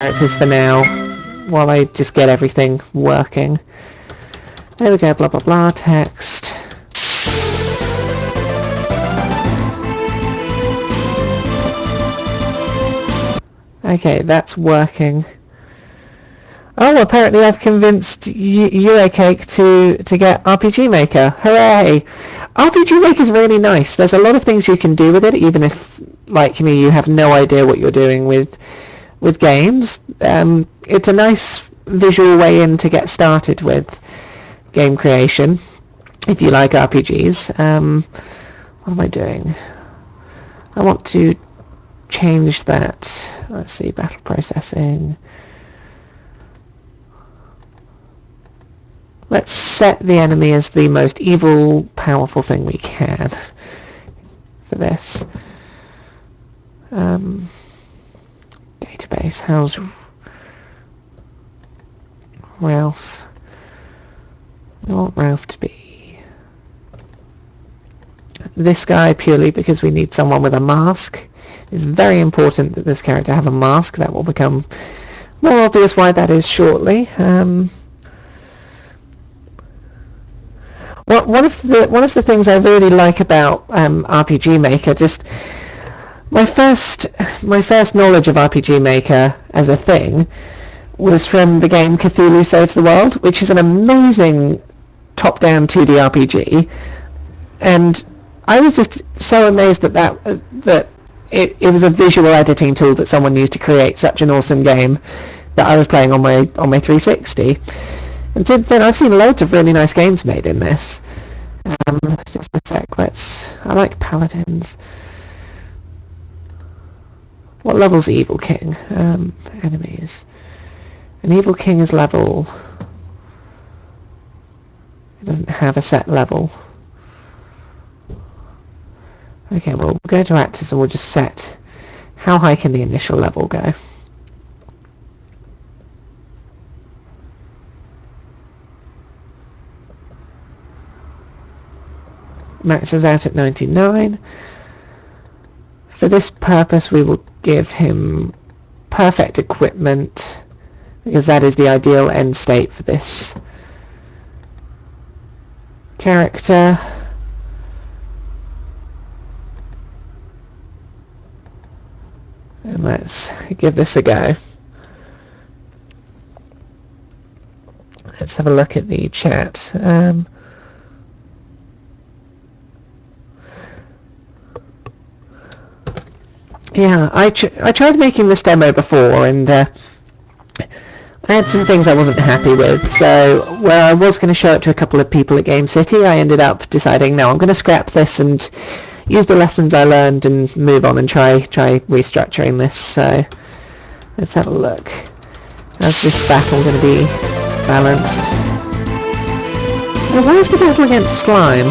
characters for now, while I just get everything working. There we go, blah blah blah, text. Okay, that's working. Oh, apparently I've convinced UACake to get RPG Maker. Hooray! RPG Maker is really nice. There's a lot of things you can do with it, even if, like me, you have no idea what you're doing with games. It's a nice visual way in to get started with game creation, if you like RPGs. What am I doing? I want to change that. Let's see, battle processing. Let's set the enemy as the most evil, powerful thing we can for this. Database, how's Ralph? I want Ralph to be this guy purely because we need someone with a mask. It's very important that this character have a mask. That will become more obvious why that is shortly. One of the things I really like about RPG Maker, just my first knowledge of RPG Maker as a thing was from the game Cthulhu Saves the World, which is an amazing top-down 2D RPG, and I was just so amazed that it was a visual editing tool that someone used to create such an awesome game that I was playing on my 360. And since then, I've seen loads of really nice games made in this. Just a sec, I like paladins. What level's Evil King? Enemies. An Evil King is level... It doesn't have a set level. Okay, well, we'll go to actors and we'll just set... How high can the initial level go? Max is out at 99. For this purpose, we will give him perfect equipment, because that is the ideal end state for this character. And let's give this a go. Let's have a look at the chat. Yeah, I tried making this demo before, and I had some things I wasn't happy with. So where I was going to show it to a couple of people at Game City, I ended up deciding, no, I'm going to scrap this and use the lessons I learned and move on and try restructuring this. So let's have a look. How's this battle going to be balanced? Now, why is the battle against Slime?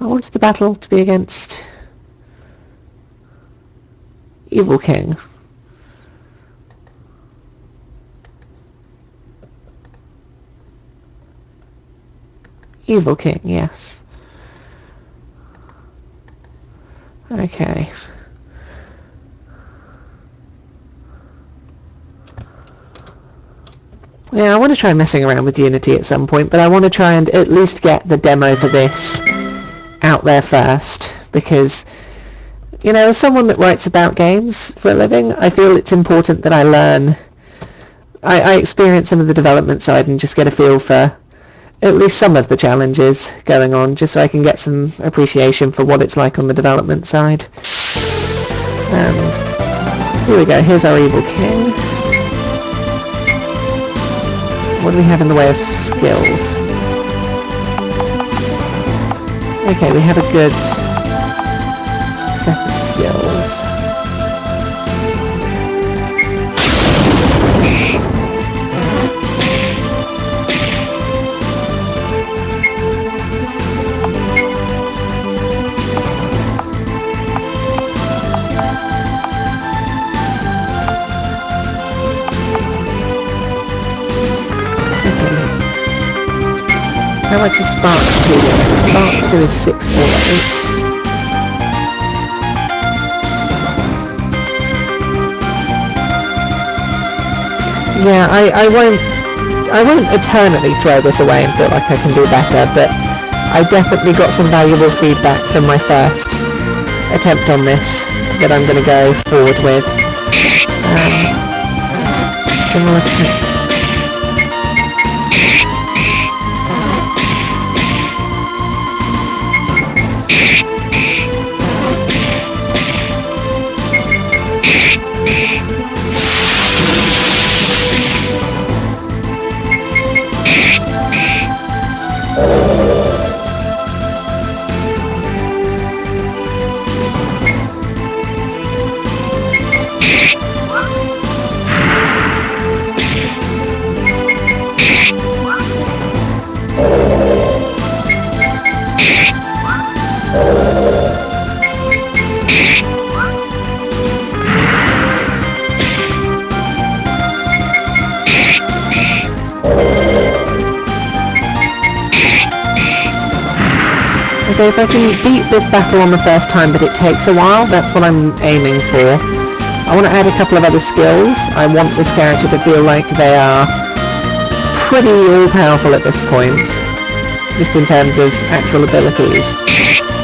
I wanted the battle to be against Evil King. Evil King, yes. Okay. Yeah, I want to try messing around with Unity at some point, but I want to try and at least get the demo for this out there first, because, you know, as someone that writes about games for a living, I feel it's important that I learn, I experience some of the development side and just get a feel for at least some of the challenges going on, just so I can get some appreciation for what it's like on the development side. Here we go, here's our Evil King. What do we have in the way of skills? Okay, we have a good set of skills. How much is Spark 2? Spark 2 is 648. Yeah, I won't eternally throw this away and feel like I can do better, but I definitely got some valuable feedback from my first attempt on this that I'm going to go forward with. General attack. So if I can beat this battle on the first time, but it takes a while, that's what I'm aiming for. I want to add a couple of other skills. I want this character to feel like they are pretty all-powerful at this point, just in terms of actual abilities.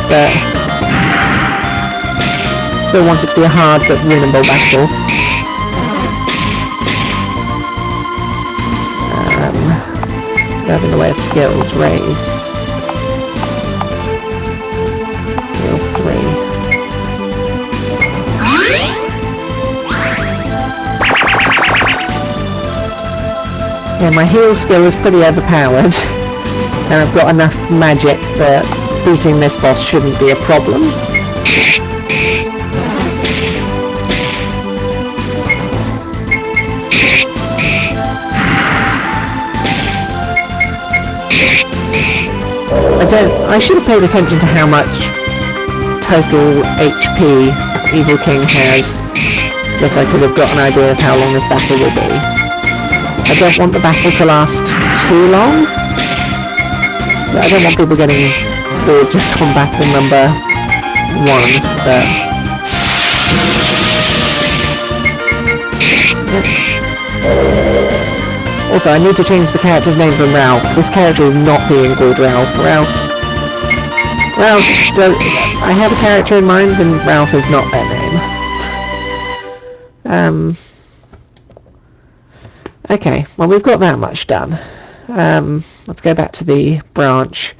But still want it to be a hard but winnable battle. In the way of skills, raise. Yeah, my heal skill is pretty overpowered, and I've got enough magic that beating this boss shouldn't be a problem. I should have paid attention to how much total HP Evil King has, just so I could have got an idea of how long this battle will be. I don't want the battle to last too long. I don't want people getting bored just on battle number 1, but... Yeah. Also, I need to change the character's name from Ralph. This character is not being called Ralph. Ralph, I have a character in mind, and Ralph is not their name. Okay, well we've got that much done. Let's go back to the branch.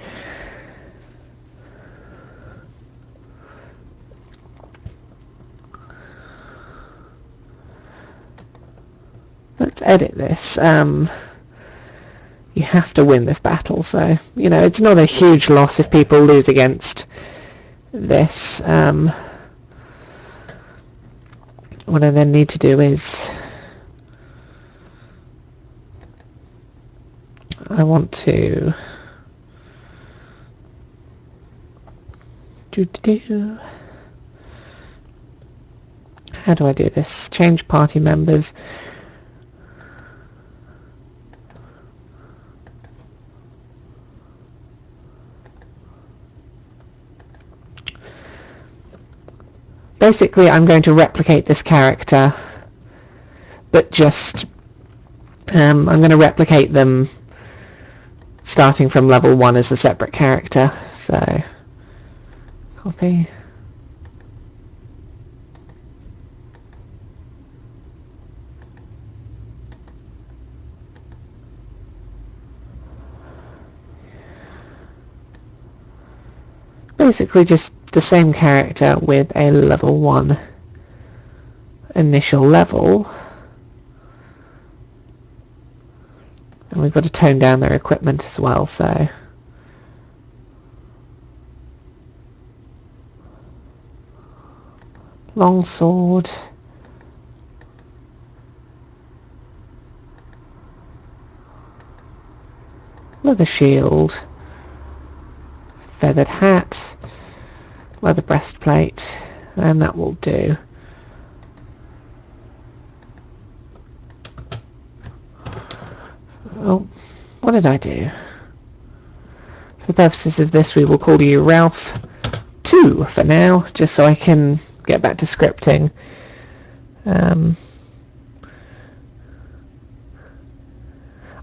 Let's edit this. You have to win this battle, so, you know, it's not a huge loss if people lose against this. What I then need to do is... I want to... How do I do this? Change party members. Basically, I'm going to replicate this character, but just... I'm going to replicate them starting from level 1 as a separate character. So, copy. Basically just the same character with a level 1 initial level. And we've got to tone down their equipment as well, so... Longsword. Leather shield. Feathered hat. Leather breastplate. And that will do. Oh, what did I do? For the purposes of this, we will call you Ralph 2 for now, just so I can get back to scripting.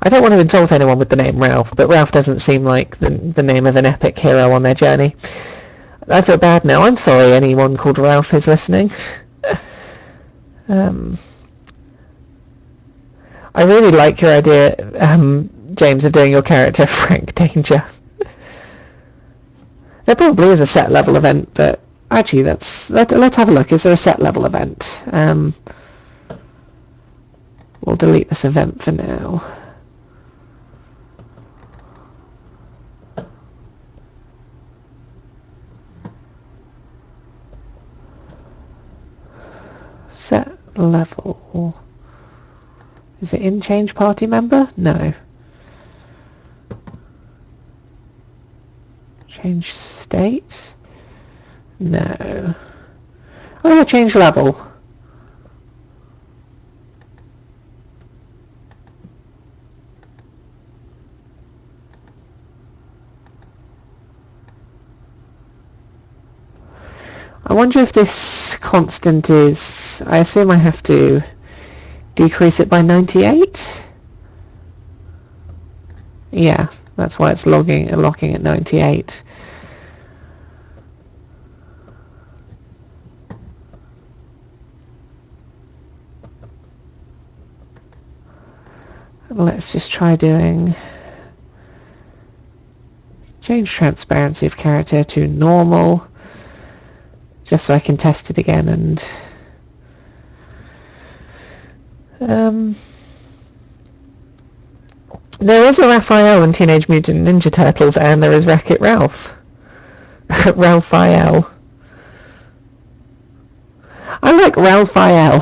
I don't want to insult anyone with the name Ralph, but Ralph doesn't seem like the name of an epic hero on their journey. I feel bad now. I'm sorry anyone called Ralph is listening. I really like your idea, James, of doing your character Frank Danger. There probably is a set level event, but actually let's have a look. Is there a set level event? We'll delete this event for now. Set level. Is it in change party member? No. Change state? No. Oh yeah, change level. I wonder if this constant is... I assume I have to decrease it by 98? Yeah, that's why it's locking at 98. Let's just try doing... change transparency of character to normal, just so I can test it again. And there is a Raphael in Teenage Mutant Ninja Turtles, and there is Wreck-It Ralph. Raphael. I like Raphael.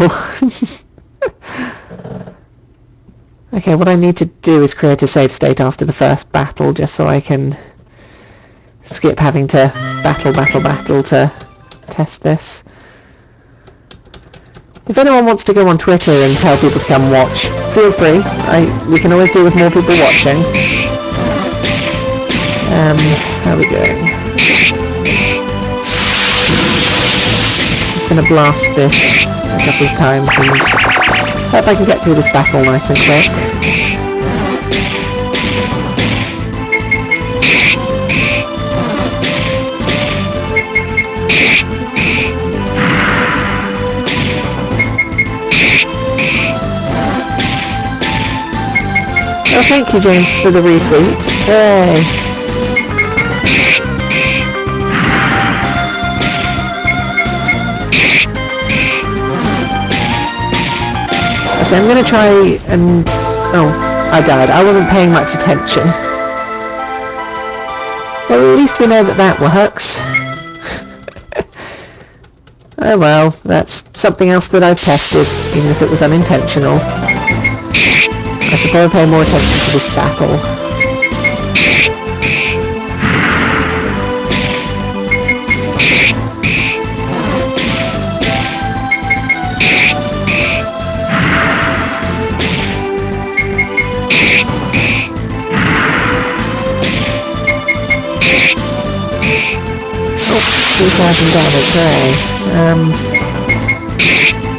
Okay, what I need to do is create a save state after the first battle, just so I can skip having to battle to test this. If anyone wants to go on Twitter and tell people to come watch, feel free. We can always do with more people watching. How are we doing? Just going to blast this a couple of times and hope I can get through this battle nice and quick. Oh, thank you, James, for the retweet. Yay! So I'm going to try and... Oh, I died. I wasn't paying much attention. Well, at least we know that works. Oh well, that's something else that I've tested, even if it was unintentional. I should probably pay more attention to this battle. Oh, 2,000 damage, hooray.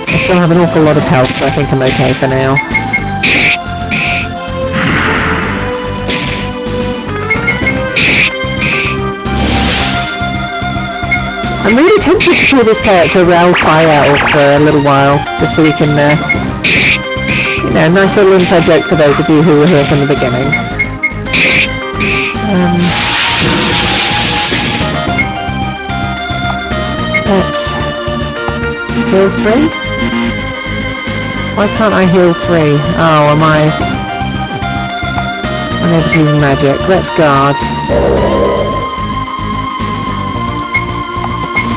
I still have an awful lot of health, so I think I'm okay for now. I'm really tempted to call this character Raphael for a little while, just so we can, nice little inside joke for those of you who were here from the beginning. Let's heal 3? Why can't I heal 3? Oh, am I unable to use magic? Let's guard.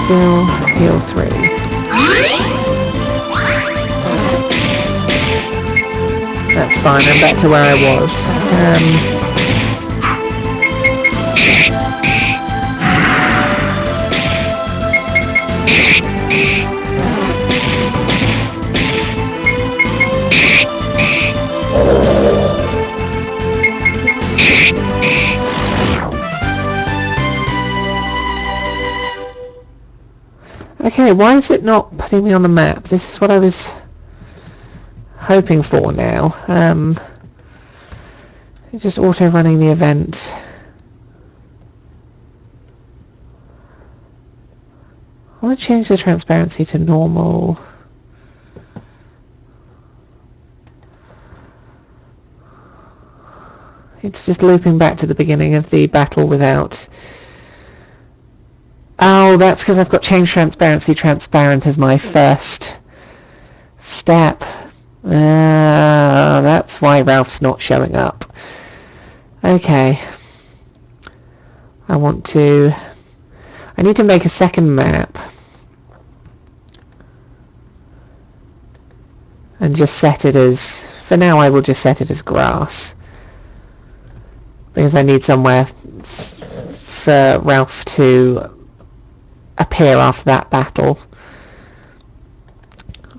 Still heal 3. That's fine, I'm back to where I was. Okay, why is it not putting me on the map? This is what I was hoping for now. It's just auto-running the event. I want to change the transparency to normal. It's just looping back to the beginning of the battle without... Oh, that's because I've got change transparency transparent as my first step. That's why Ralph's not showing up. Okay. I need to make a second map. And just set it as... For now I will just set it as grass. Because I need somewhere for Ralph to appear after that battle.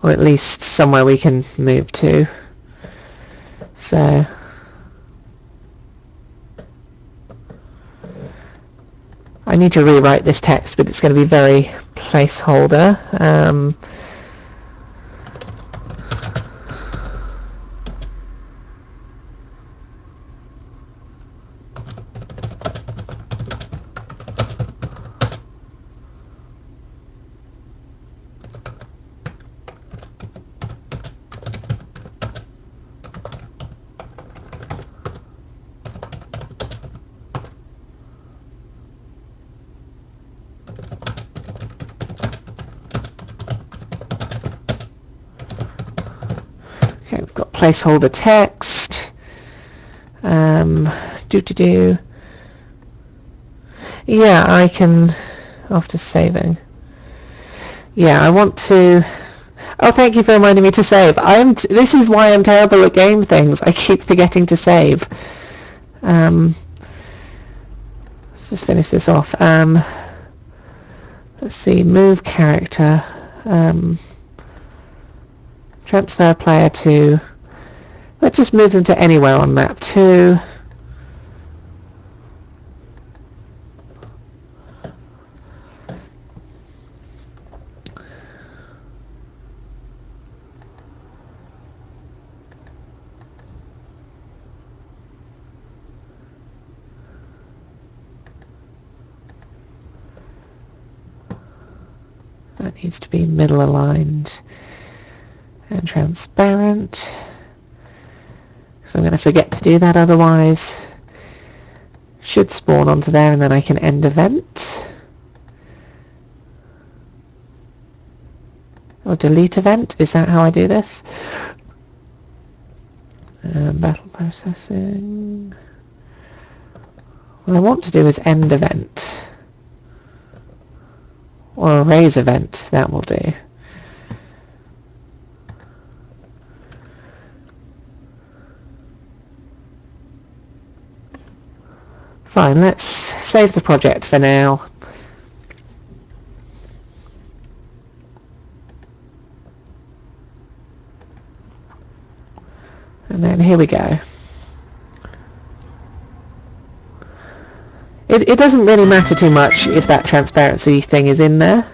Or at least somewhere we can move to. So... I need to rewrite this text, but it's going to be very placeholder. Okay, we've got placeholder text. Yeah, I can, after saving. Yeah, I want to... Oh, thank you for reminding me to save. This is why I'm terrible at game things. I keep forgetting to save. Let's just finish this off. Let's see, move character. Transfer player to... Let's just move them to anywhere on map 2. That needs to be middle aligned and transparent. Because I'm going to forget to do that otherwise. Should spawn onto there and then I can end event. Or delete event. Is that how I do this? Battle processing. What I want to do is end event. Or erase event. That will do. Fine, let's save the project for now. And then here we go. It doesn't really matter too much if that transparency thing is in there,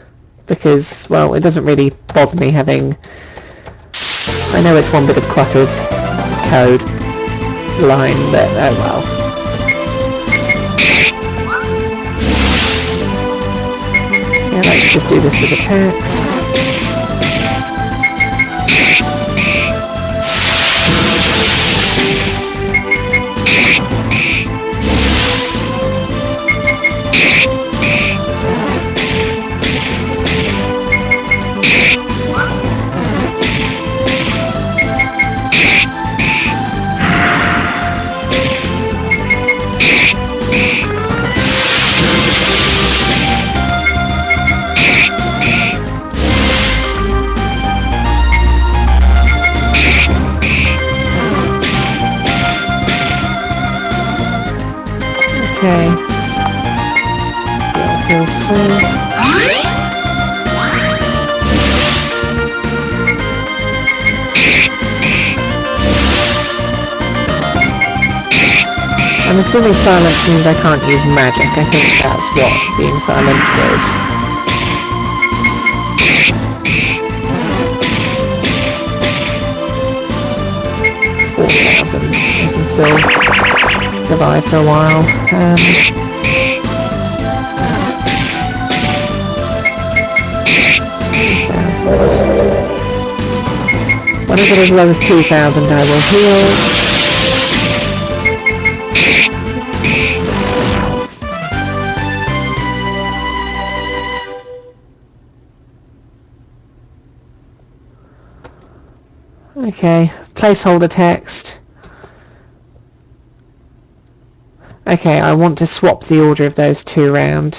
because, well, it doesn't really bother me having... I know it's one bit of cluttered code line, but oh well. Yeah, let's just do this with the text. Okay. Still go through. I'm assuming silence means I can't use magic. I think that's what being silenced is. 4,000. I can still... survive for a while. When I get as low as 2,000, I will heal. Okay, placeholder text. Okay, I want to swap the order of those two around.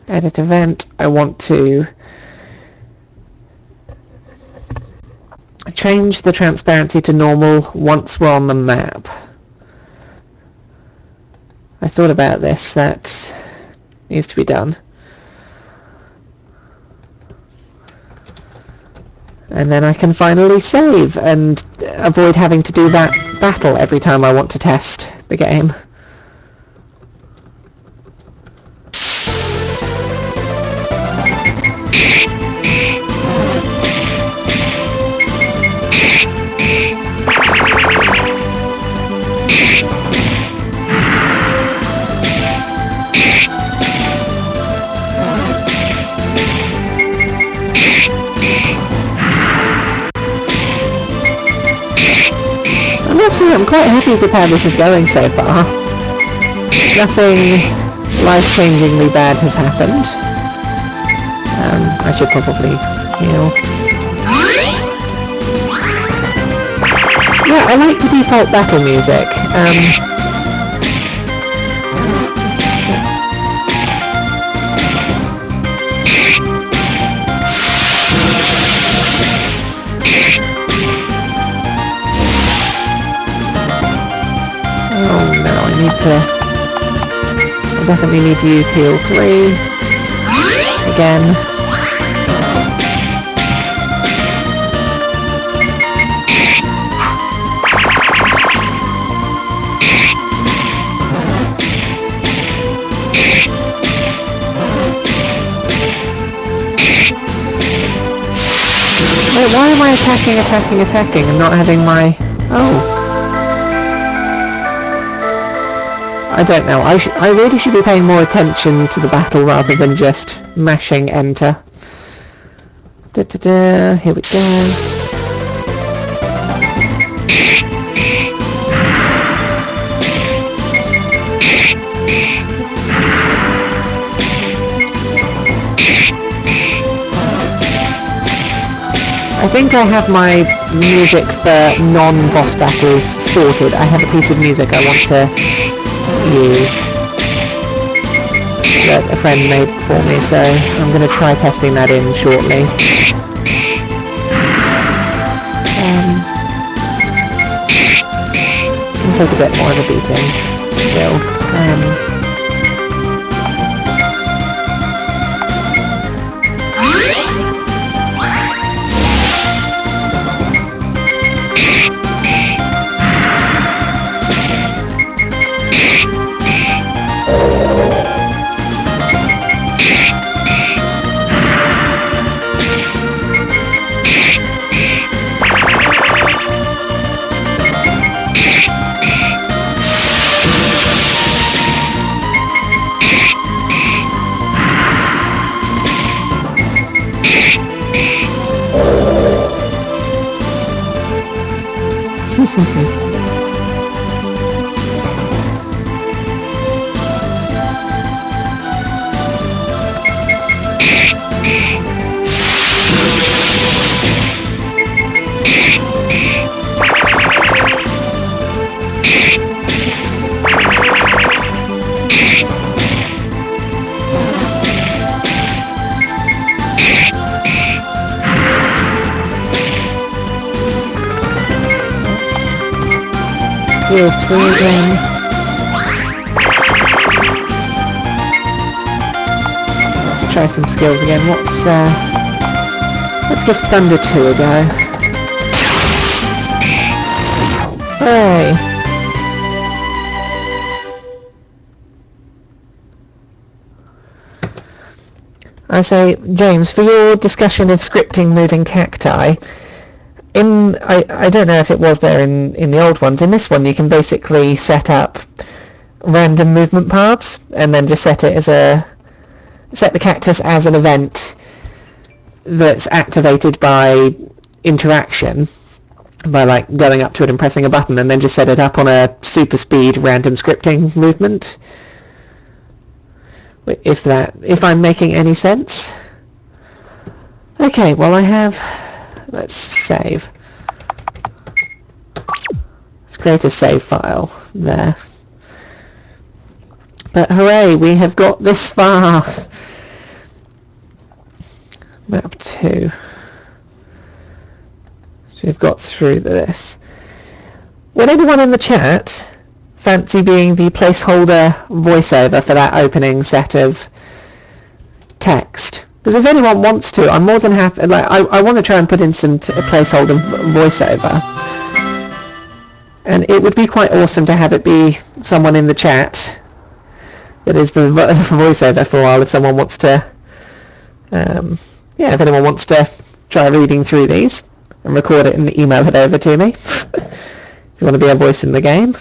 Edit event. I want to change the transparency to normal once we're on the map. I thought about this. That needs to be done. And then I can finally save and avoid having to do that battle every time I want to test the game. I'm quite happy with how this is going so far. Nothing life-changingly bad has happened. I should probably heal. Yeah, I like the default battle music. I definitely need to use heal 3 again. Wait, why am I attacking and not having my... Oh. I don't know. I really should be paying more attention to the battle rather than just mashing enter. Here we go. I think I have my music for non-boss battles sorted. I have a piece of music I want to use that a friend made for me, so I'm going to try testing that in shortly. Can take a bit more of a beating still. Heal 3 again. Let's try some skills again. Let's give Thunder 2 a go. Hooray! I say, James, for your discussion of scripting moving cacti, I don't know if it was there in the old ones. In this one, you can basically set up random movement paths and then just set the cactus as an event that's activated by interaction, by like going up to it and pressing a button, and then just set it up on a super speed random scripting movement. If I'm making any sense. Okay, well let's save. Let's create a save file there. But hooray, we have got this far. Map 2. So we've got through this. Would anyone in the chat fancy being the placeholder voiceover for that opening set of text? Because if anyone wants to, I'm more than happy. Like, I want to try and put in some placeholder voiceover, and it would be quite awesome to have it be someone in the chat that is the voiceover for a while. If someone wants to, if anyone wants to try reading through these and record it and email it over to me, if you want to be a voice in the game.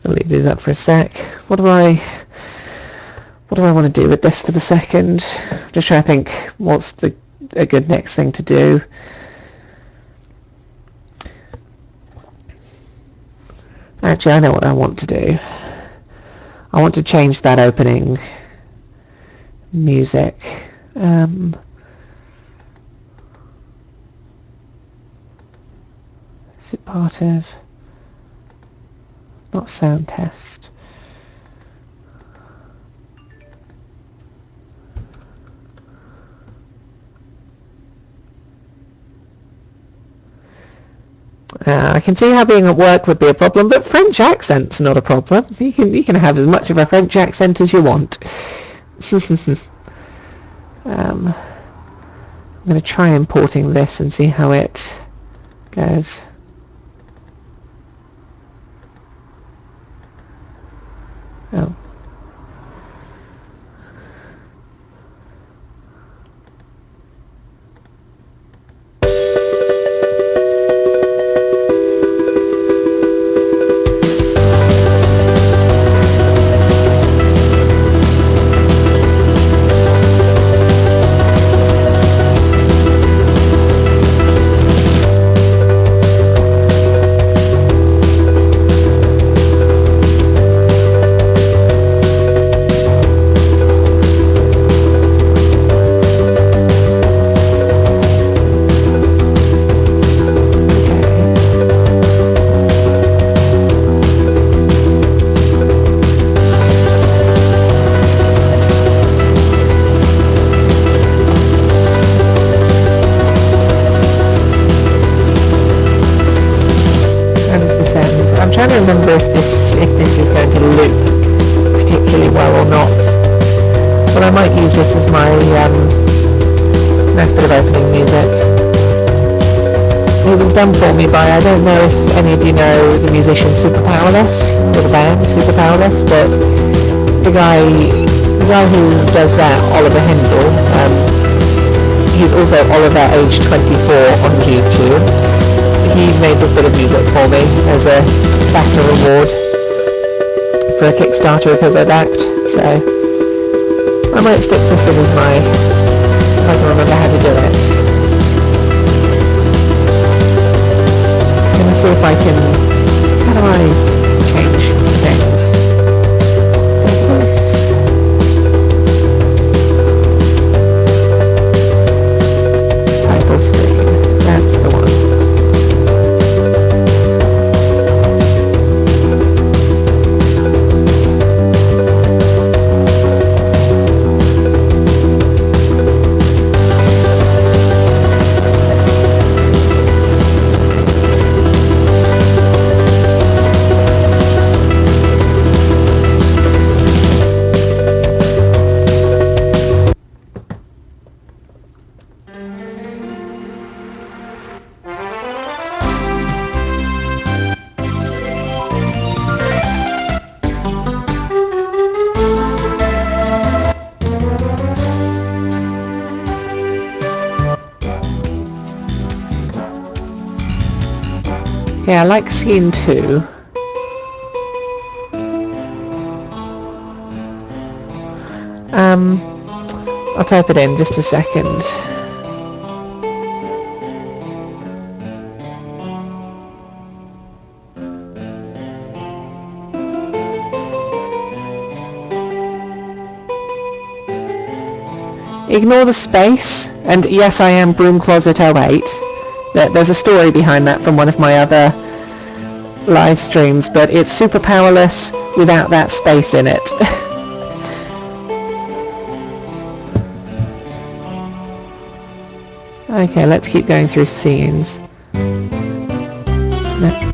I'll leave these up for a sec. What do I want to do with this for the second? Just trying to think what's a good next thing to do. Actually, I know what I want to do. I want to change that opening music. Is it part of... not sound test. I can see how being at work would be a problem, but French accent's not a problem. You can have as much of a French accent as you want. I'm going to try importing this and see how it goes. Oh. Remember if this is going to loop particularly well or not, but I might use this as my nice bit of opening music. It was done for me by, I don't know if any of you know the musician Super Powerless, or the band Super Powerless, but the guy who does that, Oliver Hendel, he's also Oliver Age 24 on YouTube. He made this bit of music for me as a backer reward for a Kickstarter of his I'd act, so I might stick this in as my, if I can remember how to do it. I'm going to see if I can, how do I change things? Voice. Title screen, that's the one. Yeah, I like scene 2. I'll type it in just a second. Ignore the space, and yes, I am Broomcloset08. There's a story behind that from one of my other live streams, but it's super powerless without that space in it. Okay, let's keep going through scenes. No.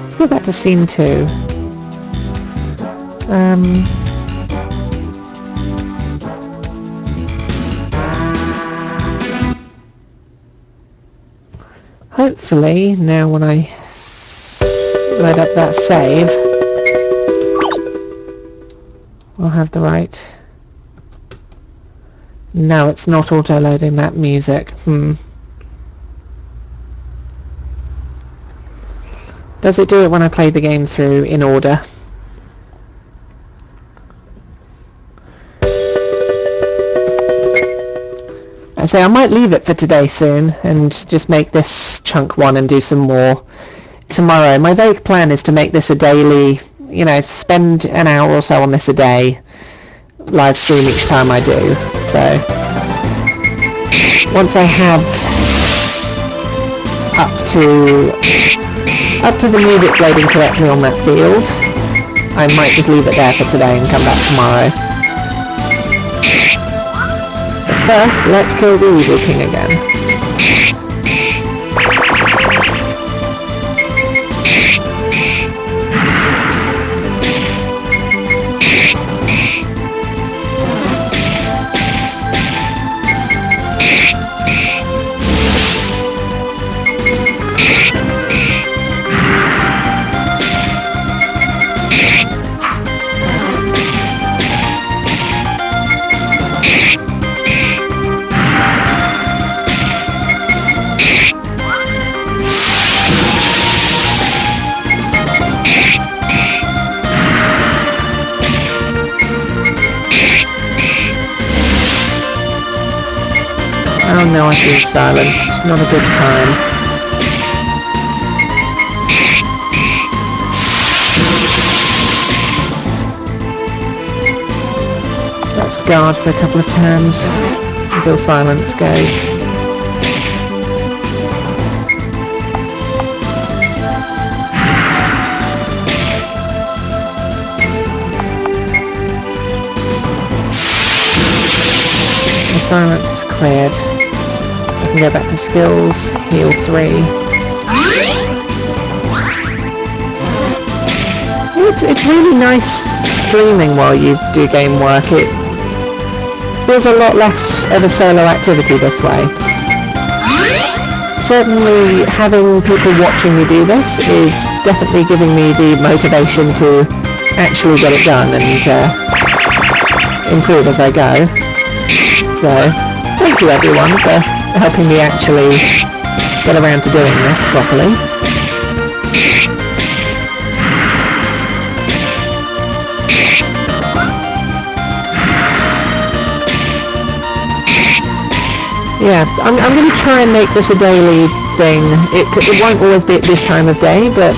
Let's go back to scene 2. Hopefully, now when I load up that save, we'll have the right... No, it's not auto-loading that music. Does it do it when I play the game through in order? I say I might leave it for today soon and just make this chunk 1 and do some more tomorrow. My vague plan is to make this a daily, spend an hour or so on this a day, live stream each time I do. So once I have up to the music loading correctly on that field, I might just leave it there for today and come back tomorrow. But first, let's kill the Evil King again. Oh no, I feel silenced. Not a good time. Let's guard for a couple of turns until silence goes. The silence is cleared. I can go back to skills, heal 3. It's really nice streaming while you do game work. It feels a lot less of a solo activity this way. Certainly having people watching me do this is definitely giving me the motivation to actually get it done and improve as I go. So, thank you everyone for helping me actually get around to doing this properly. Yeah, I'm going to try and make this a daily thing. It won't always be at this time of day, but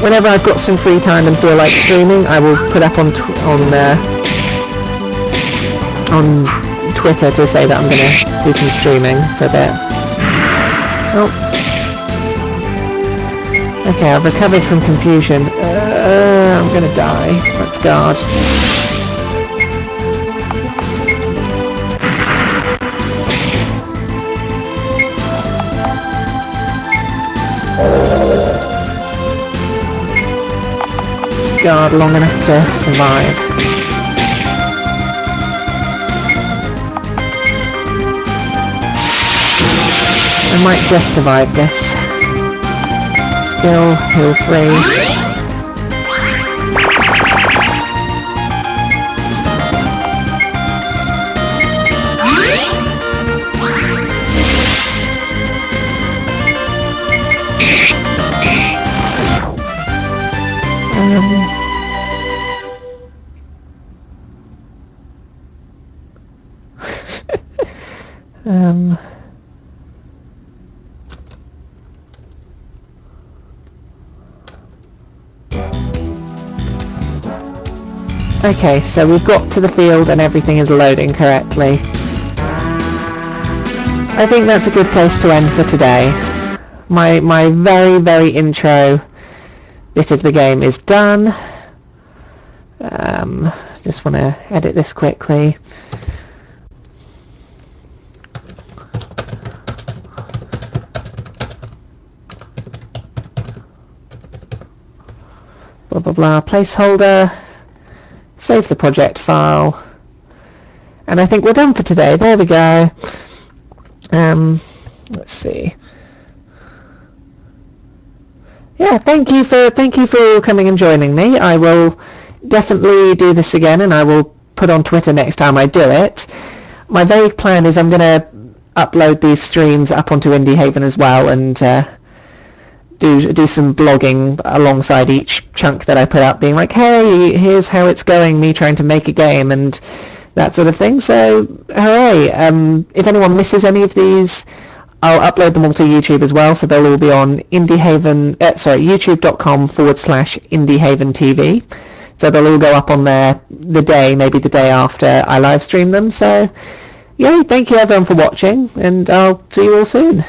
whenever I've got some free time and feel like streaming, I will put up on Twitter to say that I'm going to do some streaming for a bit. Oh. Okay, I've recovered from confusion. I'm going to die. Let's guard. guard long enough to survive. I might just survive this. Skill, heal 3. Okay, so we've got to the field and everything is loading correctly. I think that's a good place to end for today. My very, very intro bit of the game is done. Just want to edit this quickly. Blah blah blah, placeholder, save the project file, and I think we're done for today. There we go. Let's see. Yeah, thank you for coming and joining me. I will definitely do this again, and I will put on Twitter next time I do it. My vague plan is I'm going to upload these streams up onto Indie Haven as well, and do some blogging alongside each chunk that I put up, being like, hey, here's how it's going, me trying to make a game, and that sort of thing. So, hooray! If anyone misses any of these, I'll upload them all to YouTube as well, so they'll all be on youtube.com/IndieHavenTV. So they'll all go up on there maybe the day after I live stream them. So, yay, thank you everyone for watching, and I'll see you all soon.